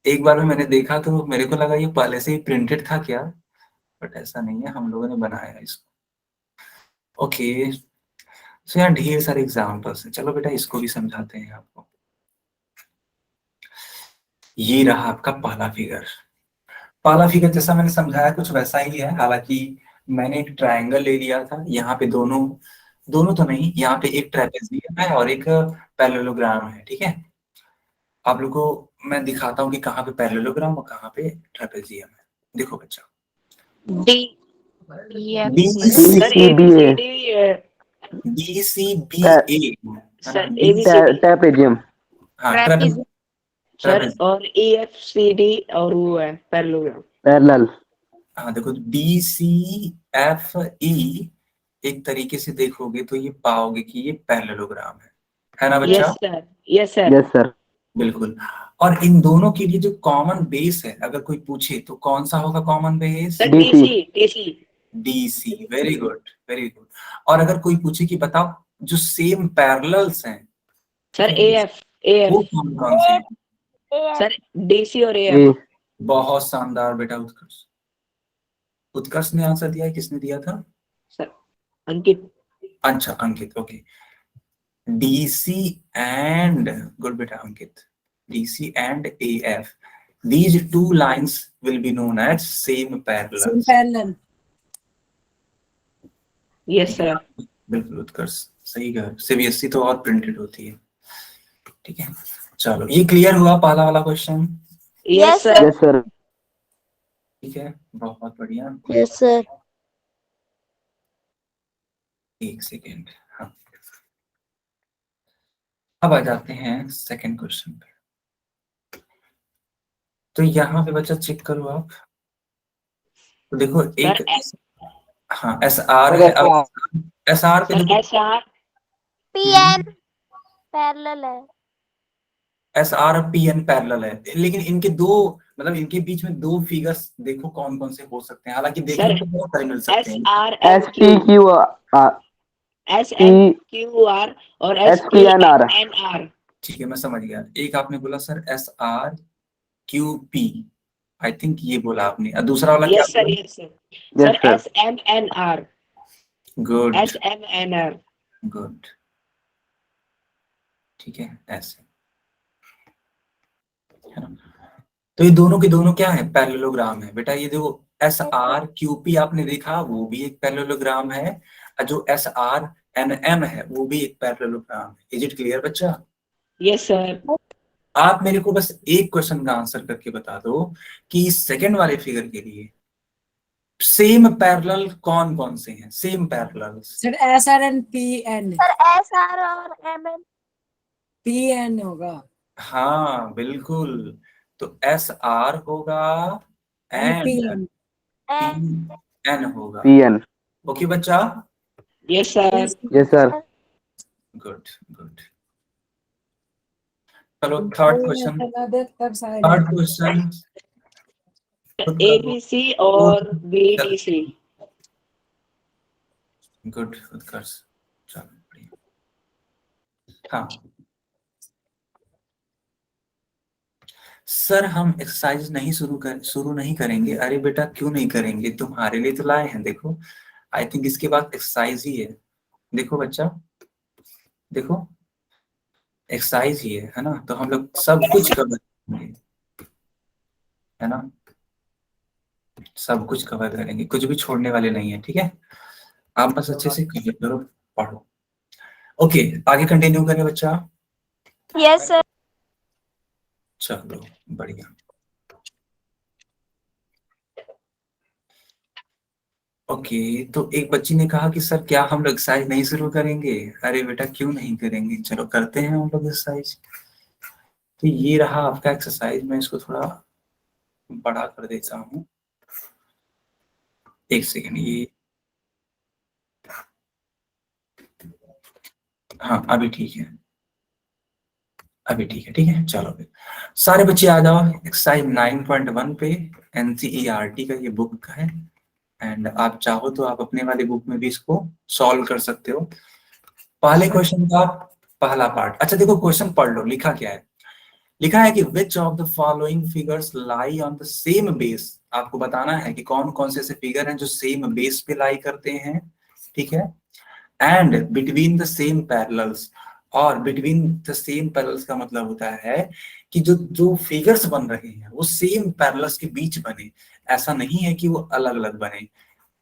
एक बार में मैंने देखा तो मेरे को लगा ये पहले से ही प्रिंटेड था क्या, बट ऐसा नहीं है, हम लोगों ने बनाया इसको। ओके, सो यहाँ ढेर सारे एग्जाम्पल्स हैं। चलो बेटा इसको भी समझाते हैं आपको। ये रहा आपका पहला फिगर। पहला फिगर जैसा मैंने समझाया कुछ वैसा ही है, हालांकि मैंने एक ट्रायंगल ले लिया था। यहाँ पे दोनों दोनों तो नहीं, यहाँ पे एक ट्रेपेजियम है और एक पैरेललोग्राम है, ठीक है। आप लोग को मैं दिखाता हूँ कि कहाँ पे पैरेललोग्राम और कहाँ पे ट्रेपेजियम है। देखो बच्चा, D. B sir A B C D है। B C B A, sir A B C D. trapezium हाँ, सर और ए एफ सी डी और वो है पैरेललोग्राम। parallel हाँ देखो, बी सी एफ ई, एक तरीके से देखोगे तो ये पाओगे कि ये पैरेललोग्राम है ना बच्चा? Yes sir. Yes sir. yes sir बिल्कुल। और इन दोनों के लिए जो कॉमन बेस है, अगर कोई पूछे तो कौन सा होगा common base? Sir DC DC. DC. DC, very good very good. और अगर कोई पूछे कि बताओ जो सेम पैरेलल्स हैं, सर ए एफ। ए वो एफ। कौन कौन से हैं? सर डीसी और ए A एफ। बहुत शानदार बेटा, उत्कर्ष। उत्कर्ष ने आंसर दिया है, किसने दिया था? सर अंकित। अच्छा, अंकित, okay. DC and, good beta Ankit, DC and AF, these two lines will be known as same parallel. Same parallel. Yes sir. बिल्कुल उत्कर्ष, सही कहा। सीबीएसई तो और प्रिंटेड होती है, ठीक है। चलो, ये क्लियर हुआ पहला वाला question? Yes sir. yes sir ठीक है, बहुत बढ़िया। Yes sir. एक सेकेंड, हाँ। अब आ जाते हैं सेकंड क्वेश्चन पे। तो यहाँ पे बच्चा चेक करो आप, तो देखो एक, हाँ एस आर है। अब एस आर पे सर देखो, एस आर पीएन पैरेलल है। S R P N parallel है, लेकिन इनके दो मतलब इनके बीच में दो फिगर्स देखो कौन कौन से हो सकते हैं, हालांकि देखने सर, को बहुत सारे मिल सकते एस हैं। R S P Q S N Q R और एस पी एन आर। ठीक है, मैं समझ गया। एक आपने बोला sir S R Q P, I think ये बोला आपने, और दूसरा वाला क्या यस सर, बोला? Yes sir, sir S M N R, good S M N R. Good, ठीक है, ऐसे है ना। तो ये दोनों के दोनों क्या है, पैरेललोग्राम है बेटा। ये देखो एस आर क्यू पी आपने देखा, वो भी एक पैरेललोग्राम है, और जो एस आर एन एम है वो भी एक पैरेललोग्राम है। इज इट क्लियर बच्चा? Yes sir. आप मेरे को बस एक क्वेश्चन का आंसर करके बता दो कि सेकंड वाले फिगर के लिए सेम पैरेलल कौन कौन से हैं, same parallel. Sir S R N P N, S R और एम एन। पी एन होगा। हाँ बिल्कुल, तो एस आर होगा P and N, P N होगा। P N. ओके बच्चा, yes sir. Yes sir. Good good. चलो third question, third question A B C और B D C. Good Utkarsh, चलो बढ़िया। हाँ सर हम एक्सरसाइज नहीं शुरू नहीं करेंगे। अरे बेटा क्यों नहीं करेंगे, तुम्हारे लिए तो लाए हैं। देखो आई थिंक इसके बाद एक्सरसाइज ही है। देखो बच्चा, देखो एक्सरसाइज ही है ना, तो हम लोग सब कुछ कवर करेंगे, है ना, सब कुछ कवर करेंगे, कुछ भी छोड़ने वाले नहीं है। ठीक है, आप बस अच्छे से कवर करो, पढ़ो। ओके आगे कंटिन्यू करें बच्चा। Yes sir. चलो बढ़िया। ओके तो एक बच्ची ने कहा कि सर क्या हम लोग एक्सरसाइज नहीं शुरू करेंगे। अरे बेटा क्यों नहीं करेंगे, चलो करते हैं हम लोग एक्सरसाइज। तो ये रहा आपका एक्सरसाइज, मैं इसको थोड़ा बड़ा कर देता हूँ, एक सेकेंड। ये हाँ अभी ठीक है, अभी ठीक है, ठीक है। चलो फिर सारे बच्चे आ जाओ एक्सरसाइज 9.1 पे, एनसीईआरटी का ये बुक है, एंड आप चाहो तो आप अपने वाले बुक में भी इसको सॉल्व कर सकते हो। पहले क्वेश्चन का पहला पार्ट, अच्छा देखो क्वेश्चन पढ़ लो, लिखा क्या है। लिखा है कि which of the following figures lie on the same base. आपको बताना है कि कौन कौन से ऐसे फिगर हैं जो सेम बेस पे लाई करते हैं, ठीक है, and between the same parallels. और बिटवीन द सेम पैरेलल्स का मतलब होता है कि जो जो फिगर्स बन रहे हैं वो सेम पैरेलल्स के बीच बने, ऐसा नहीं है कि वो अलग अलग बने।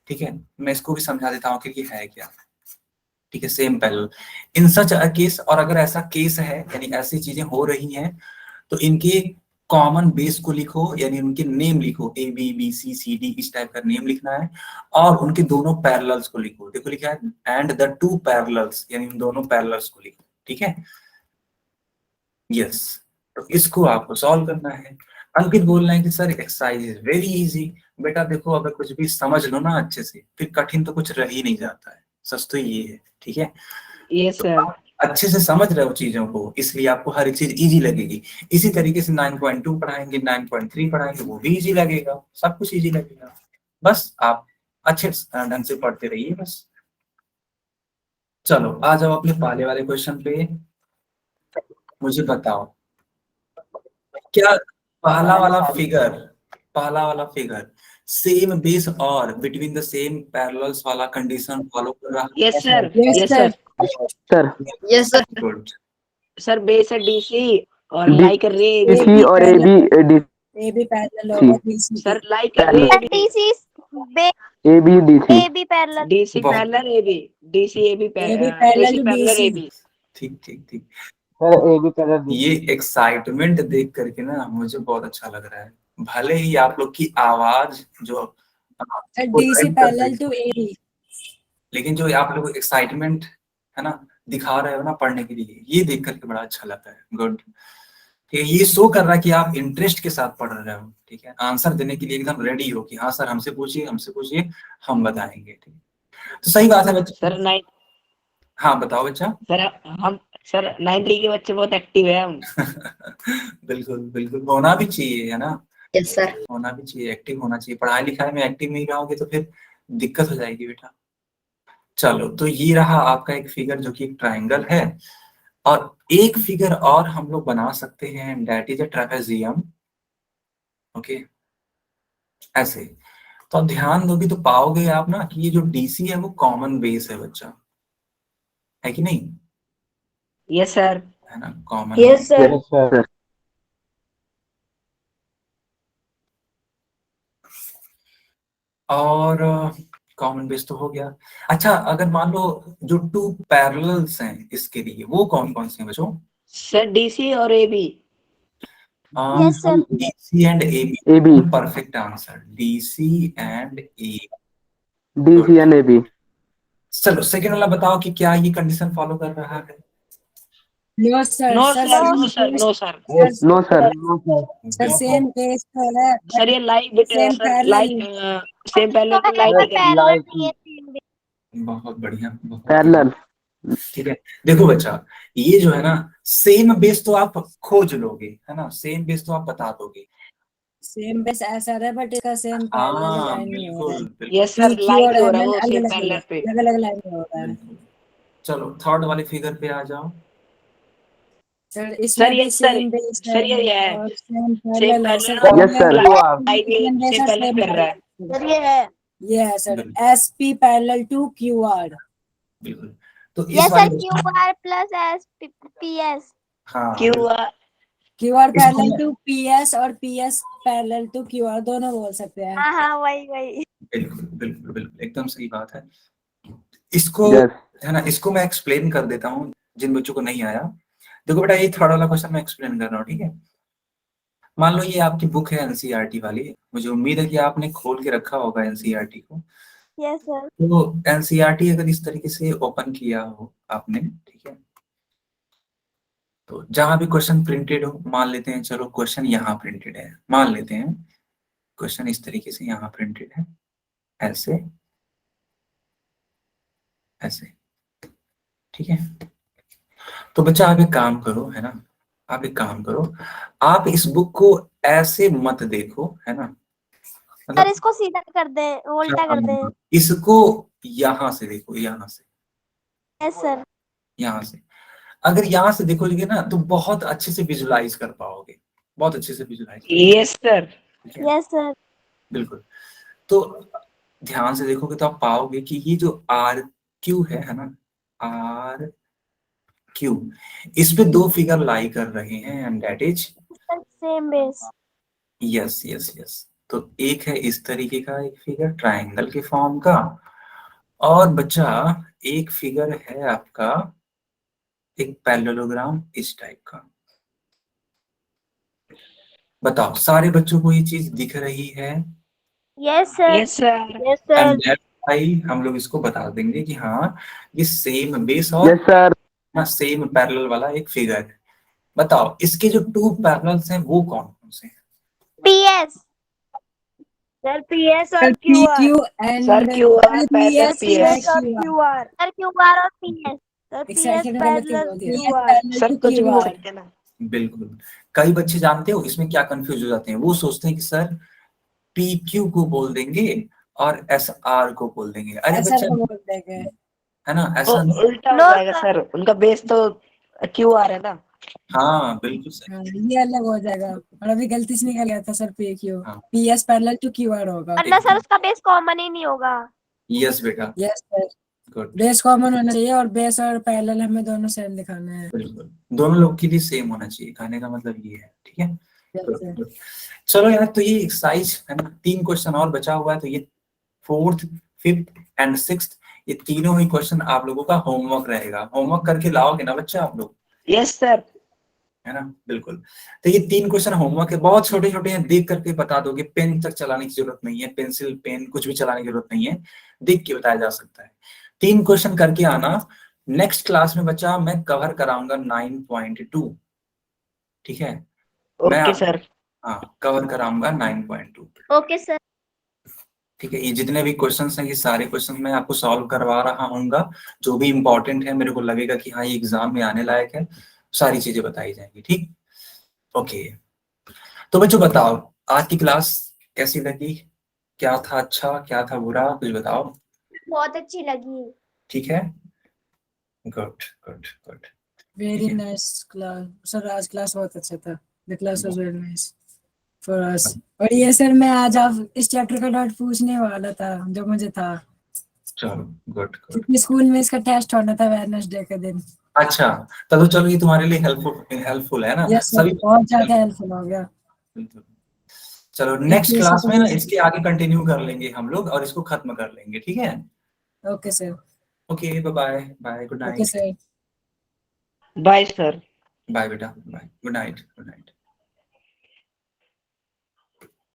ठीक है, मैं इसको भी समझा देता हूँ कि ये है क्या। ठीक है, same parallel in such a case, और अगर ऐसा केस है यानी ऐसी चीजें हो रही हैं तो इनके कॉमन बेस को लिखो, यानी उनके नेम लिखो, A B B C C D, इस टाइप का नेम लिखना है, और उनके दोनों पैरेलल्स को लिखो। देखो लिखा है एंड द टू पैरेलल्स, यानी उन दोनों पैरेलल्स को लिखो। ठीक है, यस, तो इसको आपको सॉल्व करना है। अंकित बोल रहे हैं कि sir exercise is very easy. बेटा देखो अगर कुछ भी समझ लो ना अच्छे से, फिर कठिन तो कुछ रह ही नहीं जाता है, सच तो ये है। ठीक है, यस तो सर। आप अच्छे से समझ रहे हो चीजों को, इसलिए आपको हर एक चीज इजी लगेगी। इसी तरीके से 9.2 पढ़ाएंगे, 9.3 पढ़ाएंगे, वो भी इजी लगेगा, सब कुछ इजी लगेगा। बस आप अच्छे ढंग से पढ़ते रहिए बस। चलो आ जाओ अपने पहले वाले क्वेश्चन पे, मुझे बताओ क्या पहला वाला फिगर सेम बेस और बिटवीन द सेम पैरेलल्स वाला कंडीशन फॉलो कर रहा है? Yes sir. Yes, yes sir. Sir. Sir yes sir. Good, sir base है डीसी और डी- लाई कर रही है सी और A B D A B parallel होगा BC सर लाई कर रही है DC A B D C. A B parallel. DC बहुत- parallel AB, DC AB parallel DC to parallel BC. AB. ठीक ठीक ठीक। सर ए बी पैरेलल ये excitement देख करके ना मुझे बहुत अच्छा लग रहा है, भले ही आप लोग की आवाज जो Sir, वो DC ड्राइव कर रही parallel है, to AB. लेकिन जो आप लोग एक्साइटमेंट है ना दिखा रहे हो ना पढ़ने के लिए, ये देख करके बड़ा अच्छा लगता है। गुड, ये शो कर रहा है कि आप इंटरेस्ट के साथ पढ़ रहे हो। ठीक है, आंसर देने के लिए एकदम रेडी हो कि हाँ सर हमसे पूछिए हम बताएंगे। ठीक, तो सही बात है बच्चा। सर नाइन, हाँ बताओ बच्चा। सर हम सर 93 के बच्चे बहुत एक्टिव है हम। बिल्कुल बिल्कुल, होना भी चाहिए, है ना, यस सर। होना भी चाहिए, एक्टिव होना चाहिए। पढ़ाई लिखाई में एक्टिव नहीं रहोगे तो फिर दिक्कत हो जाएगी बेटा। चलो, तो ये रहा आपका एक फिगर जो कि एक ट्रायंगल है, और एक फिगर और हम लोग बना सकते हैं, that is a trapezium. Okay, ऐसे। तो आप ध्यान दोगे तो पाओगे आप ना कि ये जो डीसी है वो कॉमन बेस है बच्चा, है कि नहीं, यस सर। है ना, common. Yes sir. Yes sir. और कॉमन बेस तो हो गया। अच्छा, अगर मान लो जो टू पैरेलल्स हैं इसके लिए, वो कौन कौन से हैं बच्चों? सर डीसी और A B. Yes sir. D C and A B. AB perfect answer, D C and A. DC and AB। चलो, सेकंड वाला बताओ कि क्या ये कंडीशन फॉलो कर रहा है? No sir. No sir sir, same no sir, base. No sir. No sir. Sir same base तो है, सर ये light same sir parallel. Light same पहले तो लाइट है, है। लाइट बहुत बढ़िया, बहुत पैरेलल। ठीक है। देखो बच्चा, ये जो है ना, सेम बेस तो आप खोज लोगे, है ना, सेम बेस तो आप बता दोगे। सेम बेस ऐसा है बट इसका सेम पैरेलल हाँ लाइन में हो रहा बिल्कुल है। बिल्कुल yes P sir, Q light और ही हो एम रहा है एन वो अलग सेम अलग पैरेलल पे। अलग अलग लाइन में हो रहा है। बिल्कुल। चलो, थर्ड वाली फिगर पे आ जाओ। सर सर इसमें भी ये सर सेम बेस है सर ये है और सेम सेम पैरेलल है sir. Parallel yes sir. Light भी सेम बेस सेम और पैरेलल सेम कर रहा है। सर ये है। ये है सर, बिल्कुल S P parallel to Q R. बिल्कुल। तो इस यस वाले sir, Q R plus S P S. हाँ क्यू बिल्कुल। क्यू आर इसको पैरेलल टू पी एस और P S parallel to Q R, दोनों बोल सकते हैं। हाँ हाँ, वही वही। बिल्कुल बिल्कुल बिल्कुल, एकदम सही बात है। इसको, यस है ना, इसको मैं एक्सप्लेन कर देता हूँ जिन बच्चों को नहीं आया। देखो बेटा, ये थर्ड वाला क्वेश्चन मैं एक्सप्लेन कर रहा हूँ, ठीक है। मान लो ये आपकी बुक है एनसीईआरटी वाली, मुझे उम्मीद है कि आपने खोल के रखा होगा एनसीईआरटी को। Yes sir. तो एनसीईआरटी अगर इस तरीके से ओपन किया हो आपने, ठीक है, तो जहां भी क्वेश्चन प्रिंटेड हो, मान लेते हैं, चलो क्वेश्चन यहाँ प्रिंटेड है, मान लेते हैं क्वेश्चन इस तरीके से यहाँ प्रिंटेड है, ऐसे ऐसे, ठीक है। तो बच्चा आप एक काम करो, है ना, आप एक काम करो, आप इस बुक को ऐसे मत देखो, है ना, सर मतलब इसको सीधा कर दे, उल्टा कर दे। इसको यहाँ से देखो, यहाँ से, यस सर। यहाँ से। अगर यहाँ से देखोगे ना तो बहुत अच्छे से विजुलाइज कर पाओगे, बहुत अच्छे से विजुलाइज कर पाओगे, यस सर। ठीक है? Yes sir. बिल्कुल। तो ध्यान से देखोगे तो आप पाओगे कि ये जो आर क्यू है ना, आर क्यू, इस पे दो फिगर लाई कर रहे हैं, and that is, same base. Yes yes yes. तो एक है इस तरीके का एक फिगर ट्रायंगल के फॉर्म का, और बच्चा एक फिगर है आपका एक पैरेललोग्राम इस टाइप का। बताओ, सारे बच्चों को ये चीज दिख रही है? Yes sir. Yes sir. Yes sir. And that भाई हम लोग इसको बता देंगे कि हाँ, ये सेम बेस और यस सर। ना सेम पैरेलल वाला एक फिगर है। बताओ, इसके जो टू पैरेलल्स हैं वो कौन कौन से हैं? पीएस। सर पीएस और P Q R. Q sir and Q R P parallel S PS. और Q R. Sir Q R और पीएस। सर एक पीएस सेकंड गलती पैरेलल बोल दिया, क्यू आर। सर कुछ भी बोल सकते हैं ना। बिल्कुल। कई बच्चे जानते हो इसमें क्या कंफ्यूज हो जाते हैं, वो सोचते हैं कि सर पी क्यू को बोल देंगे और एस आर को बोल देंगे। अरे ऐसा बच्चा, तो बोल देंगे। है ना, वो ऐसा नहीं। उल्टा हो नो जाएगा सर, उनका बेस तो क्यू आर है ना। हाँ बिल्कुल सही। हाँ, ये अलग हो जाएगा। और अभी गलती से निकल गया था सर, पी क्यू, हाँ P S parallel to Q R होगा। वरना सर उसका बेस कॉमन ही नहीं होगा। यस बेटा, yes sir, good. Base common होना चाहिए और बेस और पैरेलल हमें दोनों सेम दिखाना है। बिल्कुल, दोनों लोग के लिए सेम होना चाहिए, कहने का मतलब ये है, ठीक है। Yes sir. Good. चलो यार, तो ये एक्सरसाइज है ना, 3 क्वेश्चन और बचा हुआ है, तो ये फोर्थ, फिफ्थ एंड सिक्स्थ, ये तीनों ही क्वेश्चन आप लोगों का होमवर्क रहेगा। होमवर्क करके लाओगे ना बच्चा आप लोग? Yes sir. है ना, बिल्कुल। तो ये 3 क्वेश्चन होमवर्क है, बहुत छोटे छोटे हैं, देख करके बता दोगे, पेन तक चलाने की जरूरत नहीं है, पेंसिल पेन कुछ भी चलाने की जरूरत नहीं है, देख के बताया जा सकता है। 3 क्वेश्चन करके आना। नेक्स्ट क्लास में बच्चा मैं कवर कराऊंगा 9.2, ठीक है। मैं ओके सर। हाँ, कवर कराऊंगा 9.2। Okay sir. ठीक है, ये जितने भी क्वेश्चंस हैं ये सारे क्वेश्चंस मैं आपको सॉल्व करवा रहा हूँगा, जो भी इंपॉर्टेंट है मेरे को लगेगा कि हाँ ये एग्जाम में आने लायक है, सारी चीजें बताई जाएंगी। ठीक, ओके। तो बच्चों बताओ आज की क्लास कैसी लगी, क्या था अच्छा क्या था बुरा, कुछ बताओ। बहुत अच्छी लगी। ठीक है, good good good. Very nice class sir, आज क्लास बहुत अच्छा था। The class was very nice for us. और ये सर मैं आज आप इस चैप्टर का डाउट पूछने वाला था जो मुझे था, चलो गुड गुड। क्योंकि स्कूल में इसका टेस्ट होना था वेडनेसडे के दिन। अच्छा, तो चलो ये तुम्हारे लिए हेल्पफुल है ना यस सर, सभी। बहुत ज्यादा हेल्पफुल हो गया। चलो नेक्स्ट क्लास में ना सर इसके आगे कंटिन्यू कर लेंगे हम लोग और इसको खत्म कर लेंगे। ठीक है, okay sir. Okay, bye bye, good okay night. Sir. Bye sir. Bye बेटा, bye, good night, good night.